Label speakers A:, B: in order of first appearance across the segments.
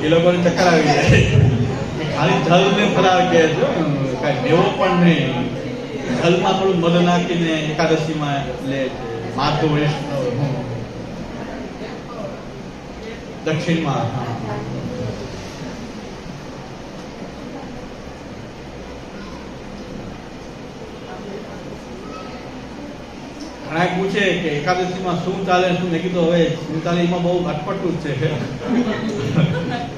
A: એ લોકોને ચક્કર આવી જાય કે ખાલી જલને ફરાર કહે છે, કાંઈ દેવો પણ નહીં. જલમાં થોડું મધ નાખીને એકાદશીમાં લે છે. માધવ વૈષ્ણવ દક્ષિણમાં ઘણા પૂછે કે એકાદશીમાં શું ચાલે, શું? મેં કીધું હવે 47માં બહુ અટપટું જ છે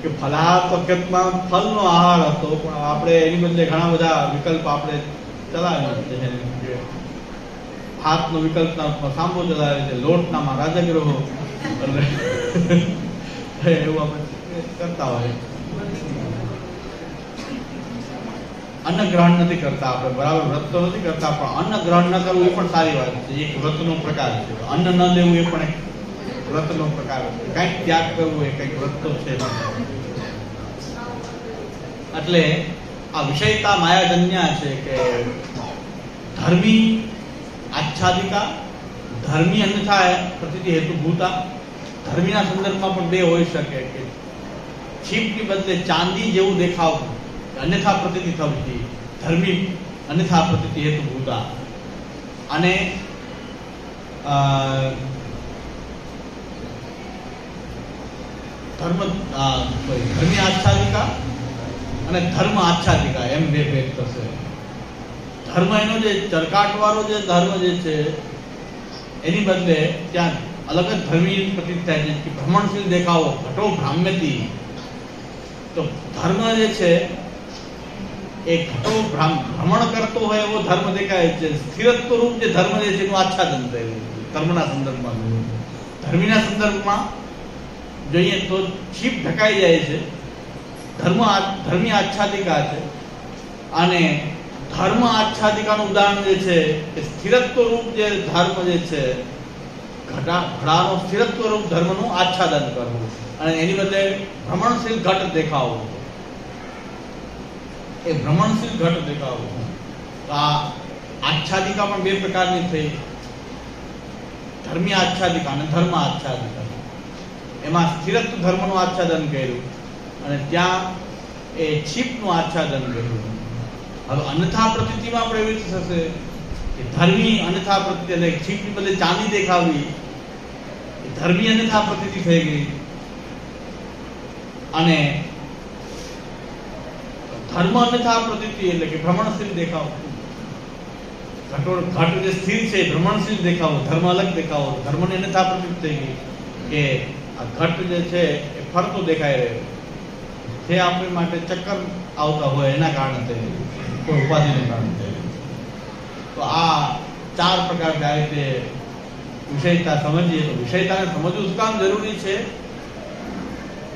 A: કે ફલાહાર વખતમાં ફલનો આહાર હતો, પણ આપણે એની બદલે ઘણા બધા વિકલ્પ આપણે ચલાવ્યા છે. હાથનો વિકલ્પના સાંભો ચલાવે છે, લોટનામાં રાજગૃહો એવું આપણે કરતા હોય. અન્ન ગ્રહણ નથી કરતા આપણે, બરાબર વ્રત તો નથી કરતા, પણ અન્ન ગ્રહણ ન કરવું એ પણ સારી વાત છે. એક વ્રતનો પ્રકાર છે. અન્ન ન લેવું એ પણ એક વ્રતનો પ્રકાર છે. કંઈક ત્યાગ કરવો એ કંઈક વ્રત તો છે. એટલે આ વિષયતા માયાજન્યા છે કે ધર્મી આચ્છાદિકા, ધર્મી અન્યથા પ્રતિતિ હેતુભૂતા. ધર્મીના સંદર્ભમાં પણ બે હોઈ શકે કે છીપની બદલે ચાંદી જેવું દેખાવું, અન્યથા પ્રતિતિ થવી, ધર્મી અન્યથા પ્રતિતિ હેતુભૂતા. અને ધર્મી આચ્છાદિકા અને ધર્મ આચ્છાદિકા એમ બે ભેદ થશે. ધર્મ એનો જે ચરકાટવાળો જે ધર્મ જે છે એની બદલે ત્યાં અલગ જ ધર્મી પ્રતીત થાય છે કે ભ્રમણશીલ દેખાવો, ઘટો ભ્રામ્યતી. તો ધર્મ જે છે એ ઘટો ભ્રમણ કરતો હોય એવો ધર્મ દેખાય છે. સ્થિરત્વ રૂપ જે ધર્મ જે છે એનું આચ્છાદન થયું ધર્મના સંદર્ભમાં. ધર્મીના સંદર્ભમાં જોઈએ તો છીપ ઢકાઈ જાય છે. ધર્મી આચ્છાદિકા છે. અને ધર્મ આચ્છાદિકાનું ઉદાહરણ જે છે એ સ્થિરત્વ રૂપ જે ધર્મ જે છે, ઘડાનો સ્થિરત્વ રૂપ ધર્મનું આચ્છાદન કરવું અને એની બદલે ભ્રમણશીલ ઘટ દેખાવો. એ ભ્રમણશીલ ઘટ દેખાવો. તો આ આચ્છાદિકા પણ બે પ્રકારની થઈ, ધર્મી આચ્છાદિકા અને ધર્મ આચ્છાદિકા. એમાં સ્થિરત્વ ધર્મનું આચ્છાદન કર્યું અને ત્યાં એ છીપનું આચ્છાદન કર્યું. હવે અન્યથા પ્રતીતિમાં પ્રવૃત્તિ થશે કે ધર્મી અન્યથા પ્રતીતિ, એટલે છીપની બદલે ચાંદી દેખાવી, ધર્મી અન્યથા પ્રતીતિ થઈ ગઈ. અને ધર્મ અન્યથા પ્રતીતિ એટલે કે ભ્રમણશીલ દેખાવો. ઘટ જે સ્થિર છે ભ્રમણશીલ દેખાવો, ધર્મ અલગ દેખાવો. ધર્મની અન્યથા પ્રતીતિ થઈ ગઈ કે આ ઘટ જે છે એ ફરતો દેખાઈ રહ્યો છે. આપણી માટે ચક્કર આવતા હોય એના કારણે થઈ ગયું, કોઈ ઉપાધિને કારણે થઈ ગયું. તો આ ચાર પ્રકારની આ રીતે વિષયતા સમજીએ. તો વિષયતાને સમજવું શું કામ જરૂરી છે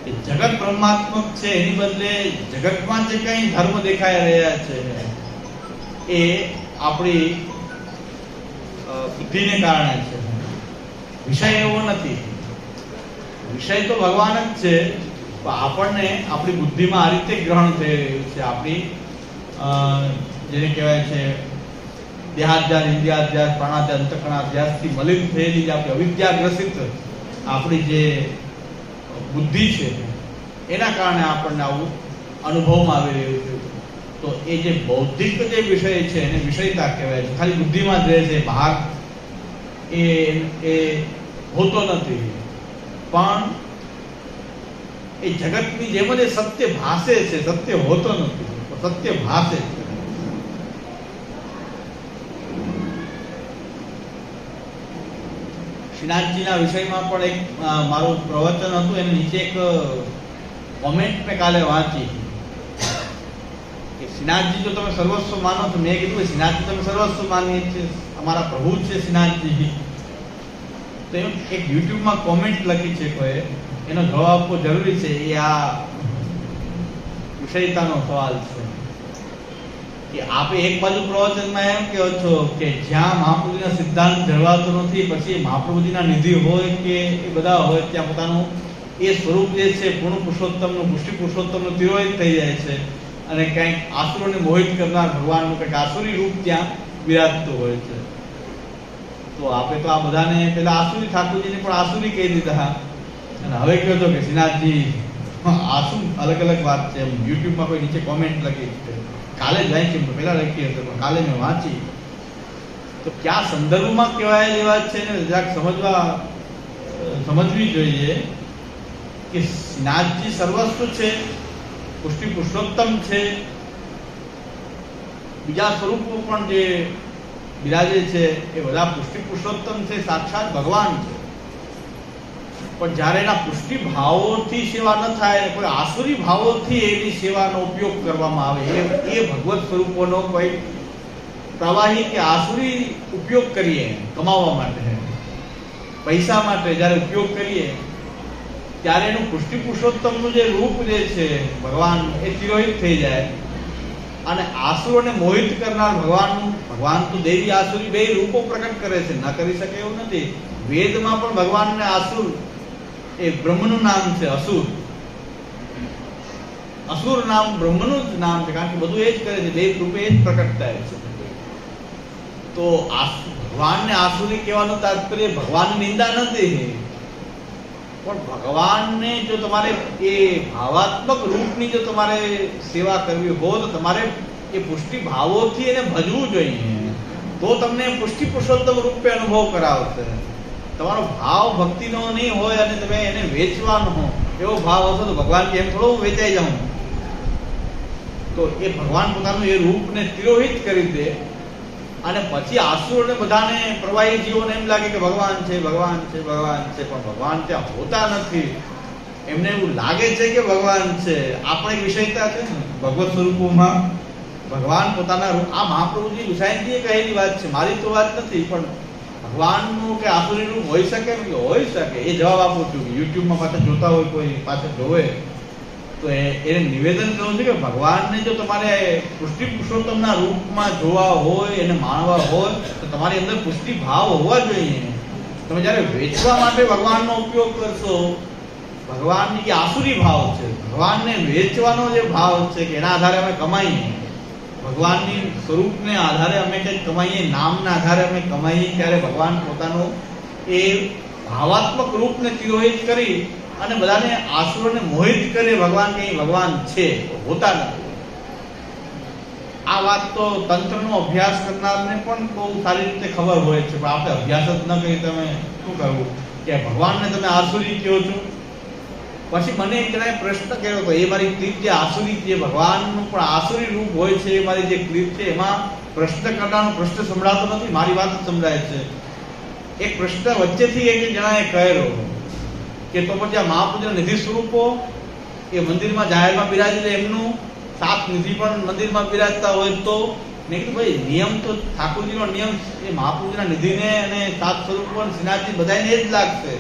A: કે જગત બ્રહ્માત્મક છે, એની બદલે જગતમાં જે કંઈ ધર્મ દેખાઈ રહ્યા છે એ આપણી બુદ્ધિને કારણે છે. વિષય એવો નથી. વિષય તો ભગવાન જ છે, પણ આપણને આપણી બુદ્ધિમાં આ રીતે ગ્રહણ થઈ રહ્યું છે. આપણી જેને કહેવાય છે દેહાધ્યાસ, ઇન્દ્રિયાધ્યાસ, પ્રાણાધ્યાસ, અંતઃકરણાધ્યાસથી મલિન થયેલી જે આપણી અવિદ્યાગ્રસિત આપણી જે બુદ્ધિ છે એના કારણે આપણને આવું અનુભવમાં આવી રહ્યું છે. તો એ જે બૌદ્ધિક જે વિષય છે એને વિષયતા કહેવાય છે. ખાલી બુદ્ધિમાં જ રહે છે, બહાર એ હોતો નથી. પણ એ જગતની જેમ જ સત્ય ભાસે છે, સત્ય હોતો નથી, સત્ય ભાસે છે. શ્રીનાથજીના વિષયમાં પણ એક મારું પ્રવચન હતું, એની નીચે એક કોમેન્ટ મેં કાલે વાંચી કે શ્રીનાથજી જો તમે સર્વસ્વ માનો તો મેં કીધું શ્રીનાથજી તમે સર્વસ્વ માનીએ છીએ, અમારા પ્રભુ છે શ્રીનાથજી. તો એક યુટ્યુબમાં કોમેન્ટ લખી છે કોઈ, એનો જવાબ આપવો જરૂરી છે. એ આ વિષયતાનો સવાલ છે કે આપે એક બાજુ પ્રવચનમાં એમ કહો છો કે જ્યાં મહાપ્રભુજીના સિદ્ધાંત જળવાતો નથી, પછી મહાપ્રભુજીના નિધિ હોય કે એ બધા હોય ત્યાં પોતાનું એ સ્વરૂપ જે છે પૂર્ણ પુરુષોત્તમનું, પુષ્ટિ પુરુષોત્તમનું તિરોહિત થઈ જાય છે અને કંઈક આસુરોને મોહિત કરનાર ભગવાનનું કંઈક આસુરી રૂપ ત્યાં વિરાજતું હોય છે. તો આપે તો આ બધાને પેલા આસુરી ઠાકોરજીને પણ આસુરી કહી દીધા અને હવે કહો છો કે શ્રીનાથજી આ શું અલગ અલગ વાત છે. યુટ્યુબમાં કોઈ નીચે કોમેન્ટ લખી છે, કાલે જ વાંચી, પહેલા લખી હતી પણ કાલે મેં વાંચી, તો કયા સંદર્ભમાં કહેવાયેલી વાત છે ને જરાક સમજવી જોઈએ કે શ્રીનાથજી સર્વસ્વ છે, પુષ્ટિ પુરુષોત્તમ છે, બીજા સ્વરૂપો પણ જે બિરાજે છે એ બધા પુષ્ટિ પુરુષોત્તમ છે, સાક્ષાત ભગવાન છે. પણ જ્યારે એના પુષ્ટિ ભાવોથી સેવા ન થાય, કોઈ આસુરી ભાવોથી એની સેવાનો ઉપયોગ કરવામાં આવે, એ ભગવત સ્વરૂપોનો કોઈ પ્રવાહી કે આસુરી ઉપયોગ કરીએ કમાવા માટે, પૈસા માટે જ્યારે ઉપયોગ કરીએ, ત્યારે એનું પુષ્ટિ પુરુષોત્તમનું જે રૂપ જે છે ભગવાન, એ તિરોહિત થઈ જાય. અને આસુરોને મોહિત કરનાર ભગવાન તો દેવી આસુરી બે રૂપો પ્રકટ કરે છે, ન કરી શકે એવું નથી. વેદમાં પણ ભગવાનને આસુર, એ બ્રહ્મનું નામ છે અસુર. અસુર નામ બ્રહ્મનું જ નામ છે, કારણ કે બધું એ જ કરે છે, દેવ રૂપે એ જ પ્રકટ થાય છે. તો ભગવાનને આસુરી કહેવાનું તાત્પર્ય ભગવાનની નિંદા નથી, પણ ભગવાનને જો તમારે એ ભાવાત્મક રૂપની જો તમારે સેવા કરવી હોય તો તમારે એ પુષ્ટિ ભાવોથી એને ભજવું જોઈએ, તો તમને પુષ્ટિ પુરુષોત્તમ રૂપે અનુભવ કરાવશે. તમારો ભાવ ભક્તિનો નહીં હોય અને તમે એને વેચવાનો એવો ભાવ હશે તો ભગવાન એમ થોડું વેચાઈ જાઉં. તો એ ભગવાન પોતાનું એ રૂપને તિરોહિત કરી દે અને પછી આસુરોને બધાને પ્રવાહી જીવોને એમ લાગે કે ભગવાન છે, ભગવાન છે, ભગવાન છે, પણ ભગવાન ત્યાં હોતા નથી. એમને એવું લાગે છે કે ભગવાન છે. આપણે એક વિષયતા છે ને ભગવત સ્વરૂપોમાં ભગવાન પોતાના રૂપ, આ મહાપ્રભુજી ગુસાઈજીએ કહેલી વાત છે, મારી તો વાત નથી. પણ ભગવાનનું કે આસુરી રૂપ હોઈ શકે? હોઈ શકે. એ જવાબ આપું છું. યુટ્યુબમાં પાછા જોતા હોય કોઈ, પાછળ જોવે તો એને નિવેદન કરવું છે કે ભગવાનને જો તમારે પુષ્ટિ પુરુષોત્તમના રૂપમાં જોવા હોય, એને માણવા હોય તો તમારી અંદર પુષ્ટિ ભાવ હોવા જોઈએ. તમે જ્યારે વેચવા માટે ભગવાનનો ઉપયોગ કરશો, ભગવાનની જે આસુરી ભાવ છે, ભગવાનને વેચવાનો જે ભાવ છે કે એના આધારે અમે કમાઈએ, ભગવાનની સ્વરૂપને આધારે અમે કંઈક કમાઈએ, નામના આધારે અમે કમાઈએ, ત્યારે ભગવાન પોતાનું એ ભાવાત્મક રૂપને તિરોહિત કરી અને બધાને આસુરોને મોહિત કરે. ભગવાન કઈ ભગવાન છે, હોતા નથી. આ વાત તો તંત્રનો અભ્યાસ કરનારને પણ બહુ સારી રીતે ખબર હોય છે, પણ આપણે અભ્યાસ જ ન કરી તમે શું કરવું કે ભગવાનને તમે આસુરી કહો છો. પછી મને એક જણાએ પ્રશ્ન કર્યો હતો, એ મારી ક્લિપ જે આસુરી, જે ભગવાનનું પણ આસુરી રૂપ હોય છે, એ મારી જે ક્લિપ છે એમાં પ્રશ્ન કરનારનો પ્રશ્ન સંભળાતો નથી, મારી વાત જ સંભળાય છે. એક પ્રશ્ન વચ્ચેથી એક જણાએ કહેલો કે તો પછી આ મહાપુરુષના નિધિ સ્વરૂપો એ મંદિરમાં જાહેરમાં બિરાજે, એમનું 7 નિધિ પણ મંદિરમાં બિરાજતા હોય તો? મેં કીધું ભાઈ નિયમ તો ઠાકોરજીનો નિયમ એ મહાપુરુષના નિધિને અને 7 સ્વરૂપો શ્રીનાથજી બધાને એ જ લાગશે,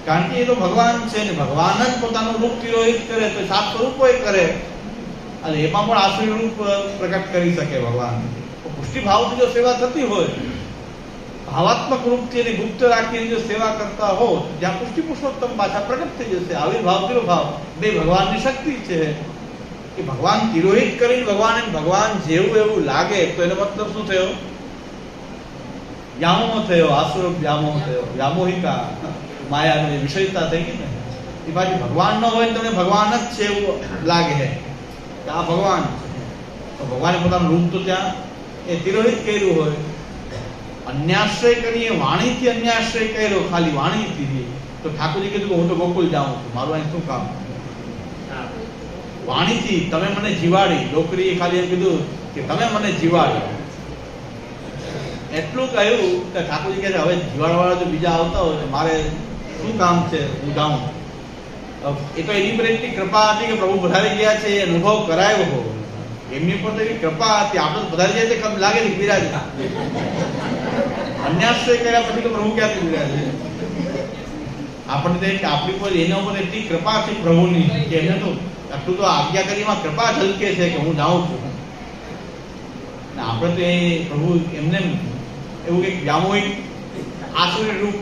A: કારણ કે એ તો ભગવાન છે ને ભગવાન જ પોતાનું રૂપ તિરોહિત કરે તો 7 સ્વરૂપો એ કરે, અને એમાં પણ આસુરી રૂપ પ્રકટ કરી શકે ભગવાન. પુષ્ટિ ભાવથી જો સેવા થતી હોય, ભાવાત્મક રૂપથી એની ગુપ્ત રાખીને જો સેવા કરતા હો, જ્યાં પુષ્ટિ પુરુષોત્તમ પાછા પ્રગટ થઈ જશે. આવી ભાવ તિરોભાવ બે ભગવાનની શક્તિ છે. એ ભગવાન તિરોહિત કરીને ભગવાન જેવું એવું લાગે તો એનો મતલબ શું થયો? વ્યામોહ થયો, આસુરો વ્યામોહ થયો, વ્યામોહિકા માયાનો એ વિષયતા થઈ ગઈ ને. એ પાછી ભગવાન ન હોય તમને ભગવાન જ છે એવું લાગે કે આ ભગવાન છે, તો ભગવાને પોતાનું રૂપ તો ત્યાં એ તિરોહિત કર્યું હોય. અન્યાશ્રય કરીએ, વાણીથી અન્યાશ્રય કર્યો, ખાલી વાણીથી, તો ઠાકોરજી કીધું હું તો ગોકુળ જાઉં છું, મારું અહીં શું કામ? વાણીથી તમે મને જીવાડી, ડોકરીએ ખાલી એમ કીધું કે તમે મને જીવાડી, એટલું કહ્યું કે ઠાકોરજી કહે છે હવે જીવાડવાળા જો બીજા આવતા હોય તો મારે શું કામ છે, હું જાઉં. એ તો એની પર એટલી કૃપા હતી કે પ્રભુ પધારી ગયા છે, એ અનુભવ કરાયો હોય. એમની પર તો એવી કૃપા હતી, આપણે પધારી જાય છે લાગે છે બિરાજે. અન્યાશ્રય કર્યા પછી તો પ્રભુ ક્યાંથી બિરાજે? આપણને આપણી પર એના ઉપર એટલી કૃપા છે પ્રભુની કે એમને તો આટલું તો આજ્ઞાકારીમાં કૃપા ઝલકે છે કે હું જાઉં છું. આપણે તો એ પ્રભુ એમને એવું કંઈક વ્યામોહિક આસુરી રૂપ,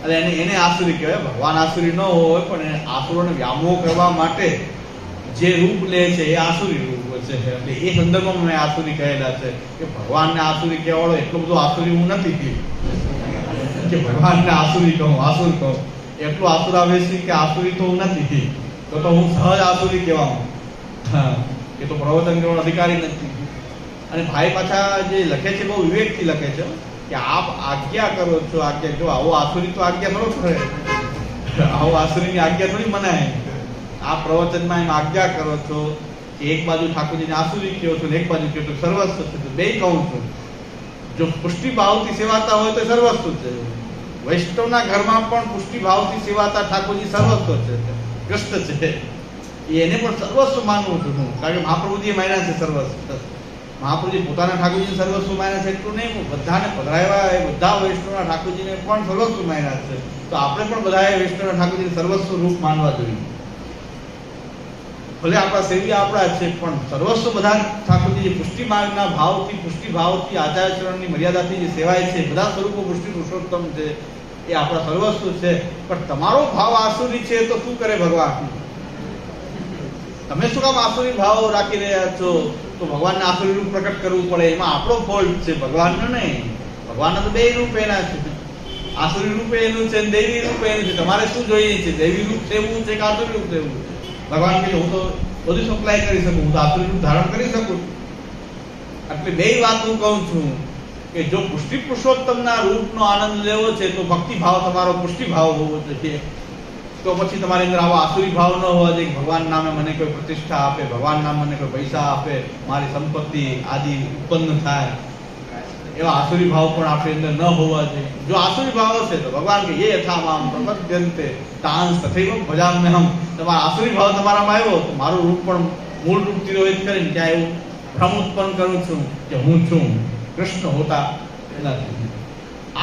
A: અને એને આસુરી કહેવાય. ભગવાન આસુરી ન હોય પણ આસુરોને વ્યામોહ કરવા માટે જે રૂપ લે છે એ આસુરી રૂપ છે. એટલે એ સંદર્ભમાં મેં આસુરી કહેલા છે કે ભગવાનને આસુરી કહેવાળો એટલો બધો આસુરી હું નથી કે ભગવાનને આસુરી કહું, આસુર કહું. એટલું આસુરાવેશી કે આસુરી તો હું નથી. તો તો હું સહજ આસુરી કહેવામાં. એ તો પ્રવચન કરવાનો અધિકારી નથી. અને ભાઈ પાછા જે લખે છે બહુ વિવેકથી લખે છે કે આપ આજ્ઞા કરો છો. આજ્ઞા જો આવો આસુરી તો આજ્ઞા થોડો કરે, આવો આસુરીની આજ્ઞા થોડી મનાય. આ પ્રવચનમાં એમ આજ્ઞા કરો છો કે એક બાજુ ઠાકોરજીને આસુરી કહો છો ને એક બાજુ કહો છો સર્વસ્વ છે. તો બે કહું છું, જો પુષ્ટિ ભાવથી સેવાતા હોય તો સર્વસ્વ છે. વૈષ્ણવના ઘરમાં પણ પુષ્ટિ ભાવથી સેવાતા ઠાકોરજી સર્વસ્વ છે, કૃષ્ણ છે. એને પણ સર્વસ્વ માનવું છું હું, કારણ કે મહાપ્રભુજીએ માન્યા છે સર્વસ્વ. મહાપ્રભુજી પોતાના ઠાકોરજીને સર્વસ્વ માન્યા છે એટલું નહીં, બધાને પધરાવ્યા એ બધા વૈષ્ણવના ઠાકોરજીને પણ સર્વસ્વ માન્યા છે. તો આપણે પણ બધાએ વૈષ્ણવના ઠાકોરજીને સર્વસ્વ રૂપ માનવા જોઈએ. ભલે આપણા સેવી આપણા છે પણ સર્વસ્વ બધા ઠાકોરજી પુષ્ટિ માર્ગના ભાવથી, પુષ્ટિ ભાવથી, આચાર્યચરણની મર્યાદાથી જે સેવાય છે, બધા સ્વરૂપો પુષ્ટિ પુરુષોત્તમ છે, એ આપણા સર્વસ્વ છે. પણ તમારો ભાવ આસુરી છે તો શું કરે ભગવાન? તમે શું કામ આસુરી ભાવ રાખી રહ્યા છો? તો ભગવાનને આસુરી રૂપ પ્રકટ કરવું પડે, એમાં આપણો ફોલ્ટ છે, ભગવાનનો નહીં. ભગવાનના તો બે રૂપ એના છે, આસુરી રૂપ એનું છે, દૈવી રૂપ એનું છે. તમારે શું જોઈએ છે? દૈવી રૂપ સેવું છે કે આસુરી રૂપ સેવું? ભગવાન કહે હું તો બધું સપ્લાય કરી શકું, હું તો આસુરી રૂપ ધારણ કરી શકું. એટલે બે વાત હું કહું છું કે જો પુષ્ટિ પુરુષોત્તમના રૂપનો આનંદ લેવો છે તો ભક્તિ ભાવ તમારો પુષ્ટિ ભાવ હોવો જોઈએ. તો પછી તમારી અંદર આવો આસુરી ભાવ ન હોવા જોઈએ કે ભગવાન નામે મને કોઈ પ્રતિષ્ઠા આપે, ભગવાન નામે મને કોઈ પૈસા આપે, મારી સંપત્તિ આદિ ઉત્પન્ન થાય, એવા આસુરી ભાવ પણ આપણી અંદર ન હોવા જોઈએ. જો આસુરી ભાવ હશે તો ભગવાન કે એ યથા મામ પ્રપદ્યન્તે તાંસ તથૈવ ભજામ્યહમ. તમારા આસુરી ભાવ તમારામાં આવ્યો તો મારું રૂપ પણ મૂળ રૂપ તિરોહિત કરીને ત્યાં એવું ભ્રમ ઉત્પન્ન કરું છું કે હું છું, કૃષ્ણ હોતા નથી.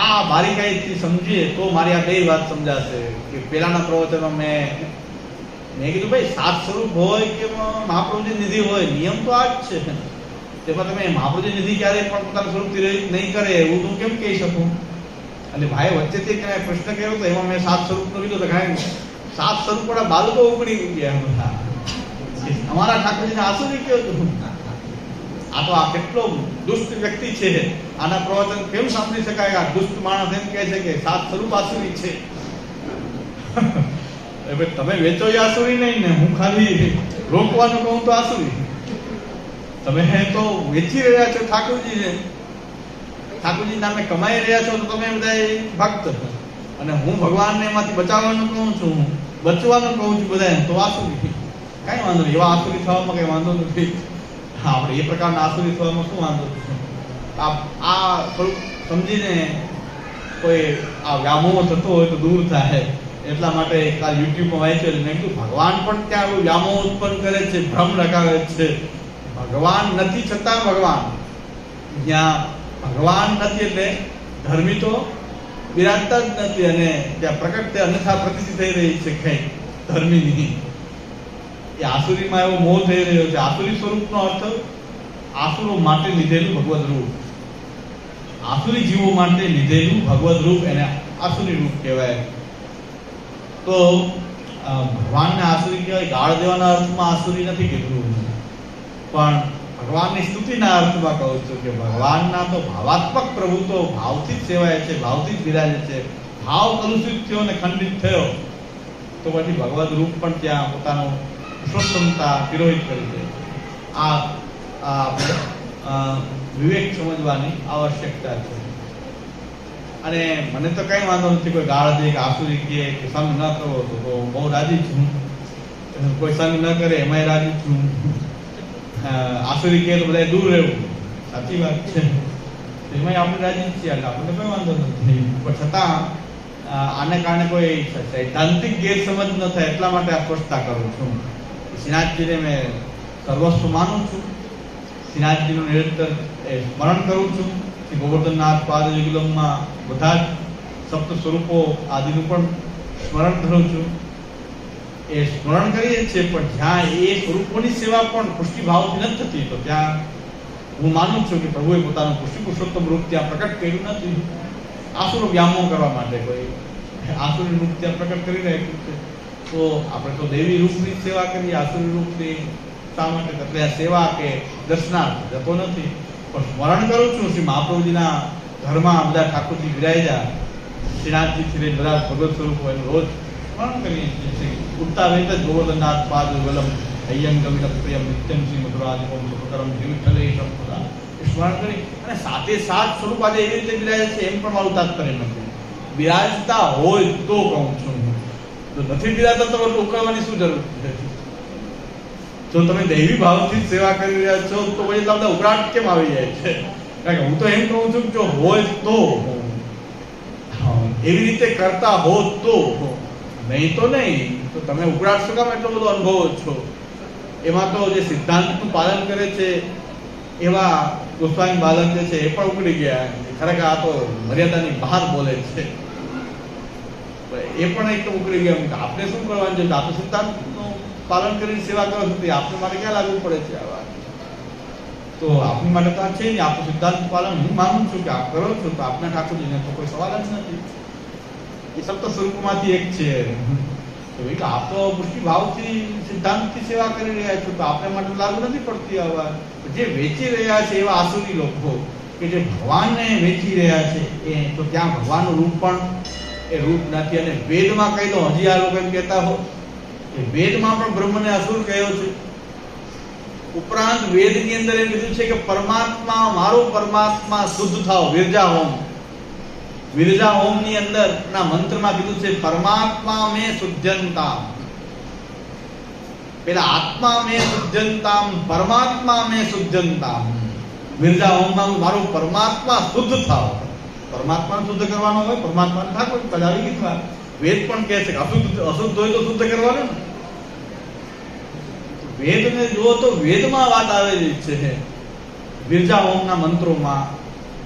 A: આ બારીકાઈથી સમજીએ તો મારી આ બે વાત સમજાશે. કે પહેલાના પ્રવચનમાં મેં કીધું ભાઈ સાત સ્વરૂપ હોય કે મહાપ્રભુજી નિધિ હોય, નિયમ તો આ જ છે. તેમાં તમે મહાપ્રભુજી નિધિ ક્યારેય પણ પોતાનું સ્વરૂપ તિરોહિત નહીં કરે એવું હું કેમ કહી શકું? અને ભાઈ વચ્ચેથી પ્રશ્ન કર્યો તો એમાં મેં સાત સ્વરૂપનો કીધું તો કાંઈ સાત સ્વરૂપ વાળા બાળકો ઉકળી ગયા બધા. અમારા ઠાકોરજીને આસુરી કયો હતું? આ તો આ કેટલો દુષ્ટ વ્યક્તિ છે, આના પ્રવચન કેમ સાંભળી શકાય? આ દુષ્ટ માણસ એમ કહે છે કે સાત સ્વરૂપ આસુરી છે. તમે વેચો એ આસુરી નહીં ને, હું ખાલી રોકવાનું કહું તો આસુરી. તમે તો વેચી રહ્યા છો ઠાકોરજીને, ઠાકોરજી નામે કમાઈ રહ્યા છો તો તમે બધા ભક્ત, અને હું ભગવાનને એમાંથી બચાવવાનું કહું છું, બચવાનું કહું છું બધા, તો આસુરી. કાંઈ વાંધો નહીં, એવા આસુરી થવામાં કઈ વાંધો નથી. આપણે એ પ્રકારના આસુરી થવામાં શું વાંધો છે? આ થોડુંક સમજીને કોઈ આ વ્યામોહ થતો હોય તો દૂર થાય. એટલા માટે કાલ યુટ્યુબમાં વાંચ્યું, મેં કીધું ભગવાન પણ ત્યાં વ્યામોહ ઉત્પન્ન કરે છે, ભ્રમ લગાવે છે. ભગવાન નથી છતાં ભગવાન, જ્યાં ભગવાન નથી એટલે ધર્મી તો બિરાજતા જ નથી, અને ત્યાં પ્રકટ અન્યથા પ્રતિષ્ઠિત થઈ રહી છે કઈ ધર્મીની. એ આસુરીમાં એવો મોહ થઈ રહ્યો છે. આસુરી સ્વરૂપનો અર્થ આસુરો માટે લીધેલું ભગવદ રૂપ, આસુરી જીવો માટે લીધેલું ભગવદ રૂપ, એને આસુરી રૂપ કહેવાય. તો ભગવાનને આસુરી કહેવાય, ગાળ દેવાના અર્થમાં આસુરી નથી કીધું, પણ ભગવાનની સ્તુતિના અર્થમાં કહું છું કે ભગવાનના તો ભાવાત્મક પ્રભુ તો ભાવથી જ સેવાય છે, ભાવથી જ બિરાજે છે. ભાવ કલુષિત થયો અને ખંડિત થયો તો પછી ભગવદ રૂપ પણ ત્યાં પોતાનો પુરુષોત્તમતા તિરોહિત કરી દે. આ વિવેક સમજવાની આવશ્યકતા છે. અને મને તો કઈ વાંધો નથી કોઈ ગાળ દે કે આસુરી કહે કે સંગ ન કરો તો બહુ રાજી છું, કોઈ સંગ ન કરે એમાંય રાજી છું. આસુરી કહે તો બધા દૂર રહેવું, સાચી વાત છે, એમાંય આપણે રાજી છીએ, એટલે આપણને કોઈ વાંધો નથી. પણ છતાં આને કારણે કોઈ સૈદ્ધાંતિક ગેરસમજ ન થાય એટલા માટે આ સ્પષ્ટતા કરું છું. શ્રીનાથજીને મેં સર્વસ્વ માનું છું, શ્રીનાથજીનું નિરંતર સ્મરણ કરું છું. શ્રી ગોવર્ધનનાથ પાદ યુગલમમાં બધા જ સપ્ત સ્વરૂપો આદિનું પણ સ્મરણ કરું છું. એ સ્મરણ કરીએ છીએ, પણ જ્યાં એ સ્વરૂપોની સેવા પણ પુષ્ટિ ભાવથી નથી થતી, તો ત્યાં હું માનું છું કે પ્રભુએ પોતાનું પુષ્ટિ પુરુષોત્તમ રૂપ ત્યાં પ્રકટ કર્યું નથી. આસુરો વ્યામોહ કરવા માટે કોઈ આસુરી રૂપ ત્યાં પ્રકટ કરી રહ્યું છે. તો આપણે તો દેવી રૂપની સેવા કરીએ, આસુરી રૂપની શા માટે? એટલે આ સેવા કે દર્શનાર્થ જતો નથી, પણ સ્મરણ કરું છું. શ્રી મહાપ્રભુજીના ઘરમાં બધા ઠાકોરજી બિરાજ્યા, શ્રીનાથજીથી લઈને બધા ભગવત સ્વરૂપો એનું રોજ સ્મરણ કરીએ છીએ. ઉઠતા વેત જ ગોવર્ધનનાથ પાદ વલમ હૈયમ કવિત પ્રિયમ નિત્યમ શ્રી મધુરાધિપમ સુખકરમ જીવિતલેશમ પુરા સ્મરણ કરી અને સાથે સાથ સ્વરૂપ આજે એવી રીતે બિરાજે છે એમ પણ મારું તાત્પર્ય નથી. બિરાજતા હોય તો કહું છું, જો નથી બિરાજતા તો ઉકળવાની શું જરૂર છે? જો તમે દૈવી ભાવથી સેવા કરી રહ્યા છો તો પછી તમને ઉકળાટ કેમ આવી જાય છે? કારણ કે હું તો એમ કહું છું કે જો હોય તો એવી રીતે કરતા હો તો, નહીં તો નહીં. તો તમે ઉકળાટ શું કામ એટલો બધો અનુભવો છો? એમાં તો જે સિદ્ધાંતનું પાલન કરે છે એવા ગોસ્વામી બાલક જે છે એ પણ ઉકળી ગયા. ખરેખર આ તો મર્યાદાની બહાર બોલે છે. એ પણ એક ઉકળી ગયા. આપણે શું કરવાનું છે? આપણે સિદ્ધાંતનું પાલન કરીને સેવા કરો છો, આપણા માટે ક્યાં લાગુ પડે છે આ વાત? તો આપણી માટે તો આ છે ને, આપણું સિદ્ધાંત પાલન હું માનું છું કે આપ કરો છો તો આપના ઠાકોરજીને તો કોઈ સવાલ જ નથી. એ સપ્ત સ્વરૂપમાંથી એક છે. તો ભાઈ આપ તો પુષ્ટિ ભાવથી સિદ્ધાંતથી સેવા કરી રહ્યા છો તો આપણે માટે લાગુ નથી પડતી આ વાત. જે વેચી રહ્યા છે એવા આસુરી લોકો કે જે ભગવાનને વેચી રહ્યા છે એ તો ત્યાં ભગવાનનું રૂપ પણ એ રૂપ નથી. અને વેદમાં કહી દો, હજી આ લોકો એમ કહેતા હો કે વેદમાં પણ બ્રહ્મને અસુર કહ્યો છે. ઉપરાંત વેદની અંદર એમ કીધું છે કે પરમાત્મા, મારો પરમાત્મા શુદ્ધ થાવ. વિરજા હોમ, વિરજા હોમ ની અંદર ના મંત્રમાં કીધું છે પરમાત્મા મે શુદ્ધંતામ. પેલા આત્મા મે શુદ્ધંતામ, પરમાત્મા મે શુદ્ધંતામ. વિરજા હોમમાં મારો પરમાત્મા શુદ્ધ થાવ. પરમાત્માને શુદ્ધ કરવાનો હોય, પરમાત્માને ઠાકોર કલાવી કીધું. વેદ પણ કહે છે કે અશુદ્ધ હોય તો શુદ્ધ કરવાનું ને. વેદને જુઓ તો વેદમાં વાત આવેલી છે વિરજા હોમના મંત્રોમાં.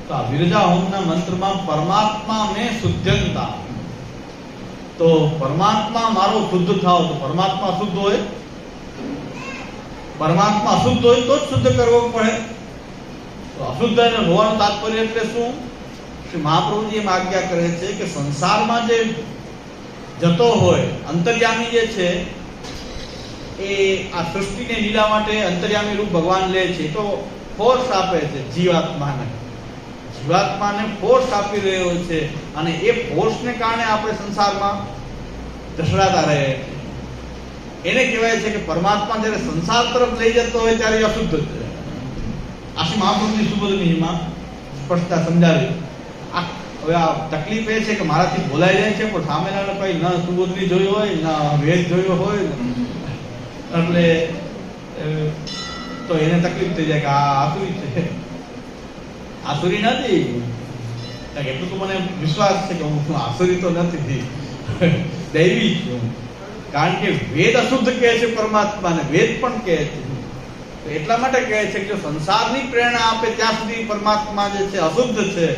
A: તો આ વિરજા હોમના મંત્રમાં પરમાત્મા મે શુદ્ધંતા, તો પરમાત્મા મારો શુદ્ધ થાવ. તો પરમાત્મા શુદ્ધ હોય, પરમાત્મા શુદ્ધ હોય તો જ શુદ્ધ કરવો પડે. તો અશુદ્ધ હોવાનું તાત્પર્ય એટલે શું? શ્રી મહાપ્રભુજી એમ આજ્ઞા કરે છે કે સંસારમાં જે જતો હોય અંતર્યામી જે છે એ આ સૃષ્ટિને લીલા માટે અંતર્યામી રૂપ ભગવાન લે છે. તો ફોર્સ આપે છે જીવાત્માને, જીવાત્માને ફોર્સ આપી રહ્યો છે. અને એ ફોર્સને કારણે આપણે સંસારમાં દસડાતા રહે. એને કહેવાય છે કે પરમાત્મા જ્યારે સંસાર તરફ લઈ જતો હોય ત્યારે અશુદ્ધ છે. આશી મહાપ્રભુની સુબોધનીમાં સ્પષ્ટતા સમજાવી. હવે આ તકલીફ એ છે કે મારાથી બોલાઈ જાય છે પણ સામેનાને કઈ ન સુબોધની જોયું હોય, ના વેદ જોયો હોય, એટલે તો એને તકલીફ થઈ જાય કે આ આસુરી છે. આસુરી નથી, એટલું તો મને વિશ્વાસ છે કે હું આસુરી તો નથી, દૈવી છું. કારણ કે વેદ અશુદ્ધ કહે છે પરમાત્માને, વેદ પણ કહે છે. તો એટલા માટે કહે છે કે જો સંસારની પ્રેરણા આપે ત્યાં સુધી પરમાત્મા જે છે અશુદ્ધ છે.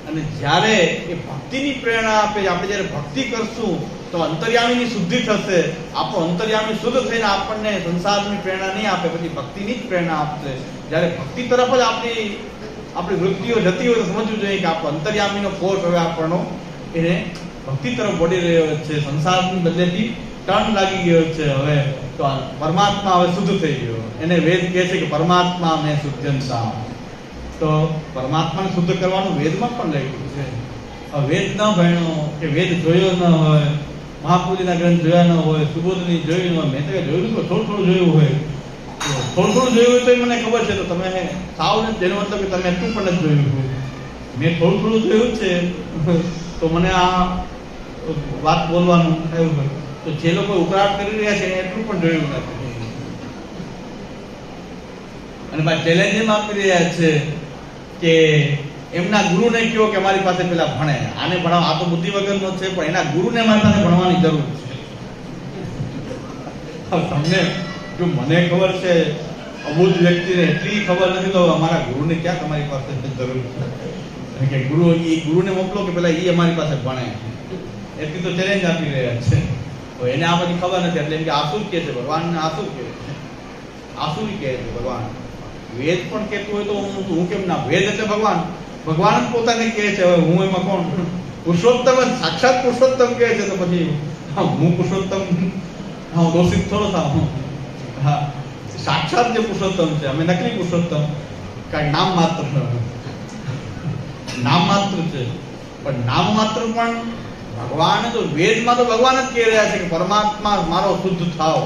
A: અને જ્યારે એ ભક્તિની પ્રેરણા આપે, આપણે જ્યારે ભક્તિ કરશું તો અંતર્યામીની શુદ્ધિ થશે. આપણો અંતર્યામી શુદ્ધ થઈને આપણને સંસારની પ્રેરણા નહીં આપે, પછી ભક્તિની જ પ્રેરણા આપશે. જ્યારે ભક્તિ તરફ જ આપણી વૃત્તિઓ જતી હોય તો સમજવું જોઈએ કે આપણો અંતર્યામીનો ફોર્સ હવે આપણનો એને ભક્તિ તરફ વળી રહ્યો છે. સંસારની બદલેથી ટર્ન લાગી ગયો છે. હવે તો પરમાત્મા હવે શુદ્ધ થઈ ગયો. એને વેદ કહે છે કે પરમાત્મા મેં શુદ્ધંતા. તો પરમાત્માને શુદ્ધ કરવાનું વેદમાં પણ લખ્યું છે. વેદ ન ભણ્યો કે વેદ જોયો ન હોય, મહાપુરીના ગ્રંથ જોયા ન હોય, સુબોધની જોયું ન હોય, મેં તો જોયું તો થોડું થોડું જોયું હોય, થોડું થોડું જોયું હોય તો મને ખબર છે. તો તમે સાવ ને જેનો મતલબ કે તમે એટલું પણ નથી જોયું હોય. મેં થોડું થોડું જોયું છે તો મને આ વાત બોલવાનું થયું હોય. તો જે લોકો ઉકળાટ કરી રહ્યા છે એટલું પણ જોયું નથી. અને પાછા ચેલેન્જ એમ આપી રહ્યા છે કે એમના ગુરુને કહો કે અમારી પાસે પેલા ભણે, આને ભણાવ. આ તો બુદ્ધિ વગરનો છે પણ એના ગુરુને અમારી પાસે ભણવાની જરૂર છે. તમને જો મને ખબર છે, અબુધ વ્યક્તિને એટલી ખબર નથી તો અમારા ગુરુને ક્યાં તમારી પાસે જરૂર છે કે ગુરુને મોકલો કે પેલા એ અમારી પાસે ભણે. એટલી તો ચેલેન્જ આપી રહ્યા છે. તો એને આ બધી ખબર નથી એટલે એમ કે આસુર કહે છે ભગવાનને, આસુર કહે છે, આસુરી કહે છે ભગવાન. વેદ પણ કહેતું હોય તો હું કેમ ના? વેદ એટલે ભગવાન, ભગવાન જ પોતાને કહે છે. હવે હું એમાં કોણ? પુરુષોત્તમ જ સાક્ષાત પુરુષોત્તમ કહે છે તો પછી હું પુરુષોત્તમ દોષિત થોડો થાવ? હા, સાક્ષાત જે પુરુષોત્તમ છે, અમે નકલી પુરુષોત્તમ, કારણ નામ માત્ર છે. પણ નામ માત્ર પણ ભગવાન તો વેદમાં તો ભગવાન જ કહી રહ્યા છે કે પરમાત્મા મારો શુદ્ધ થાવ,